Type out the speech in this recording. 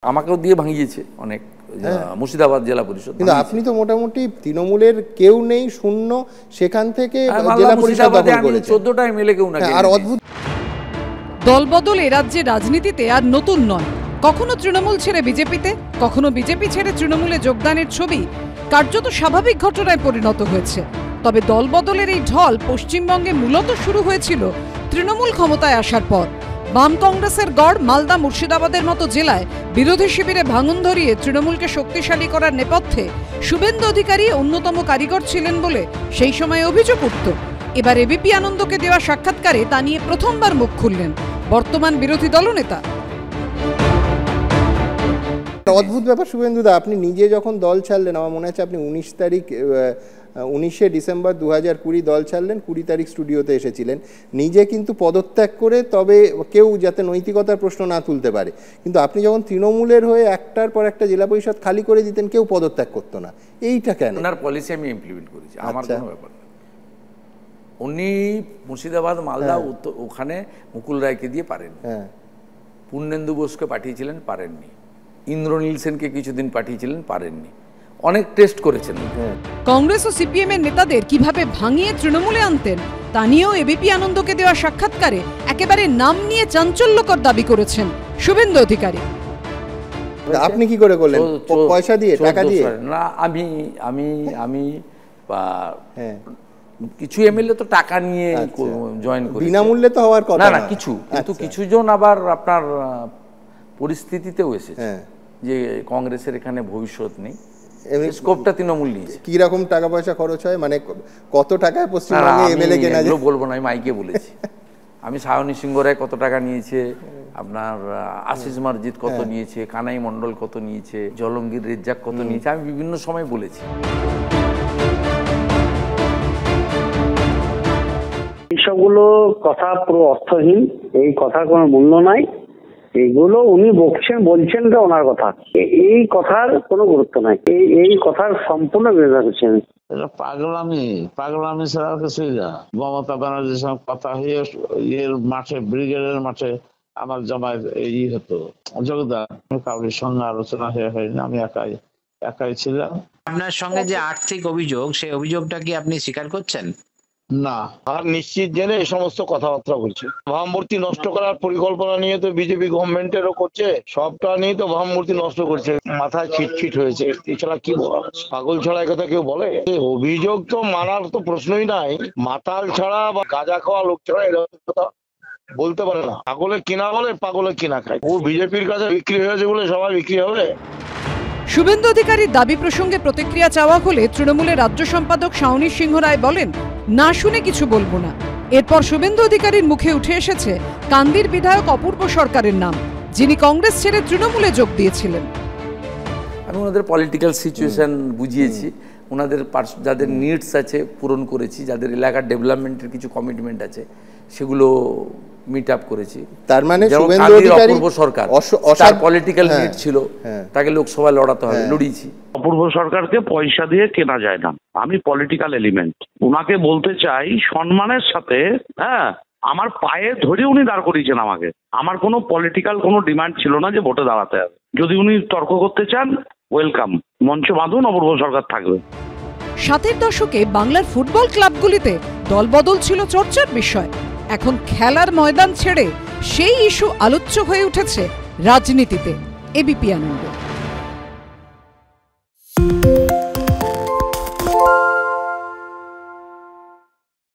আমাকেও দিয়ে ভাঙিয়েছে অনেক মুর্শিদাবাদ জেলা পরিষদ। কিন্তু আপনি তো মোটামুটি তৃণমূলের কেউ নেই, শূন্য, সেখান থেকে জেলা পরিষদ দখল করেছেন। 14টা এমএলএ কেউ না। আর অদ্ভুত দলবদল এ রাজ্যে রাজনীতিতে আর নতুন নয়। কখনো তৃণমূল ছেড়ে বিজেপিতে, কখনো বিজেপি ছেড়ে তৃণমূলে যোগদানের ছবি কার্যত স্বাভাবিক ঘটনায় পরিণত হয়েছে। তবে দলবদলের এই ঢল পশ্চিমবঙ্গে মূলত শুরু হয়েছিল তৃণমূল ক্ষমতায় আসার পর। বাম কংগ্রেসের গড় মালদা, মুর্শিদাবাদের মতো জেলায় বিরোধী শিবিরে ভাঙন ধরিয়ে তৃণমূলকে শক্তিশালী করার নেপথ্যে শুভেন্দু অধিকারী অন্যতম কারিগর ছিলেন বলে সেই সময় অভিযোগ উঠত। এবার এবিপি আনন্দকে দেওয়া সাক্ষাৎকারে তা নিয়ে প্রথমবার মুখ খুললেন বর্তমান বিরোধী দলনেতা। অদ্ভুত ব্যাপার শুভেন্দুদা, আপনি নিজে যখন দল ছাড়লেন, আমার মনে আছে আপনি 19শে ডিসেম্বর 2020 দল ছাড়লেন, 20 তারিখ স্টুডিওতে এসেছিলেন নিজে কিন্তু পদত্যাগ করে, তবে কেউ যাতে নৈতিকতার প্রশ্ন না তুলতে পারে। কিন্তু আপনি যখন তৃণমূলের হয়ে একটার পর একটা জেলা পরিষদ খালি করে দিতেন, কেউ পদত্যাগ করতো না। এইটা কেন? ওনার পলিসি আমি ইমপ্লিমেন্ট করেছি, আমার কোনো ব্যাপার না। উনি মুর্শিদাবাদ, মালদা, ওখানে মুকুল রায়কে দিয়ে পারেন, পূর্ণেন্দু বোসকে পাঠিয়েছিলেন, পারেননি। ইন্দ্রনীল সেনকে কিছুদিন পাঠিয়েছিলেন, পারেননি। অনেক টেস্ট করেছেন। কংগ্রেস ও সিপিএম এর নেতাদের কিভাবে ভাঙিয়ে তৃণমূলে আনতেন তা নিয়েও এবিপি আনন্দকে দেওয়া সাক্ষাৎকারে একেবারে নাম নিয়ে চাঞ্চল্যকর দাবি করেছেন শুভেন্দু অধিকারী। আপনি কি করে করলেন? পয়সা দিয়ে, টাকা দিয়ে? না, আমি কিছু এমএলএ তো টাকা নিয়ে জয়েন করে, বিনামূল্যে তো হওয়ার কথা না কিছু, কিন্তু কিছু জন আবার আপনার পরিস্থিতিতেও এসেছে যে কংগ্রেসের এখানে ভবিষ্যৎ নেই, স্কোপটা তৃণমূল নিয়েছে। কি রকম টাকা পয়সা খরচ হয়, মানে কত টাকায় পশ্চিমবঙ্গে এমএলএ কেনা যায়? বলবো না, আমি মাইকে বলেছি। আমি সায়নী সিংহ রায় কত টাকা নিয়েছে, আপনার আশিস মার্জিত কত নিয়েছে, কানাই মণ্ডল কত নিয়েছে, জলঙ্গির রেজ্জাক কত নিয়েছে, আমি বিভিন্ন সময় বলেছি। এইসবগুলো কথা পুরো অর্থহীন, এই কথার কোনো মূল্য নাই। এইগুলো উনি বলছেন তো ওনার কথা, এই কথার কোনো গুরুত্ব নাই, এই কথার সম্পূর্ণ বিরোধিতা করছেন। পাগলামি ছাড়া কিছুই না। মমতা ব্যানার্জির সঙ্গে কথা হয়ে এর মাঠে, ব্রিগেডের মাঠে আমার জামায় এই হতো যোগদান, কাউরির সঙ্গে আলোচনা হয়নি, আমি একাই ছিলাম। আপনার সঙ্গে যে আর্থিক অভিযোগ, সেই অভিযোগটা কি আপনি স্বীকার করছেন? না, আর নিশ্চিত জেনে এই সমস্ত কথাবার্তা বলছে। ভাবমূর্তি নষ্ট করার পরিকল্পনা নিয়ে তো বিজেপি গভর্নমেন্টেরও করছে, সবটা নিয়ে তো ভাবমূর্তি নষ্ট করছে। মাথায় ছিটফিট হয়েছে, এছাড়া কি বলা? পাগল ছাড়া কথা কেউ বলে? অভিযোগ তো মানার তো প্রশ্নই নাই। মাতাল ছাড়া বা গাঁজা খাওয়া লোক ছাড়া এরকম কথা বলতে পারে না। পাগলে কিনা বলে, পাগলে কিনা খায়। ও বিজেপির কাছে বিক্রি হয়েছে বলে সবাই বিক্রি হবে? শুভেন্দু অধিকারীর দাবি প্রসঙ্গে প্রতিক্রিয়া চাওয়া হলে তৃণমূলের রাজ্য সম্পাদক সায়নী সিংহ রায় বলেন, না শুনে কিছু বলবো না। এরপর শুভেন্দু অধিকারীর মুখে উঠে এসেছে কান্দির বিধায়ক অপূর্ব সরকারের নাম, যিনি কংগ্রেস ছেড়ে তৃণমূলে যোগ দিয়েছিলেন। আমি ওনাদের পলিটিক্যাল সিচুয়েশন বুঝিয়েছি, ওনাদের যাদের নিডস আছে পূরণ করেছি, যাদের এলাকার ডেভেলপমেন্টের কিছু কমিটমেন্ট আছে সেগুলো মিট আপ করেছি। তার মানে শুভেন্দু অধিকারী অপূর্ব সরকার তার পলিটিক্যাল নিড ছিল, তাকে লোকসভায় লড়াতে হবে, লড়িয়েছি। অপূর্ব সরকারকে পয়সা দিয়ে কেনা যায় না, আমি পলিটিক্যাল এলিমেন্ট। উনাকে বলতে চাই সম্মানের সাথে, আমার পায়ে ধরে উনি দাঁড় করিয়েছেন আমাকে। আমার কোনো পলিটিক্যাল কোনো ডিমান্ড ছিল না যে ভোটে দাঁড়াতে হবে। যদি উনি তর্ক করতে চান, ওয়েলকাম, মঞ্চ বাঁধুন, অপূর্ব সরকার থাকবে। 60-এর দশকে বাংলার ফুটবল ক্লাবগুলিতে দলবদল ছিল চর্চার বিষয়। এখন খেলার ময়দান ছেড়ে সেই ইস্যু আলোচ্য হয়ে উঠেছে রাজনীতিতে। এবিপি আনন্দ।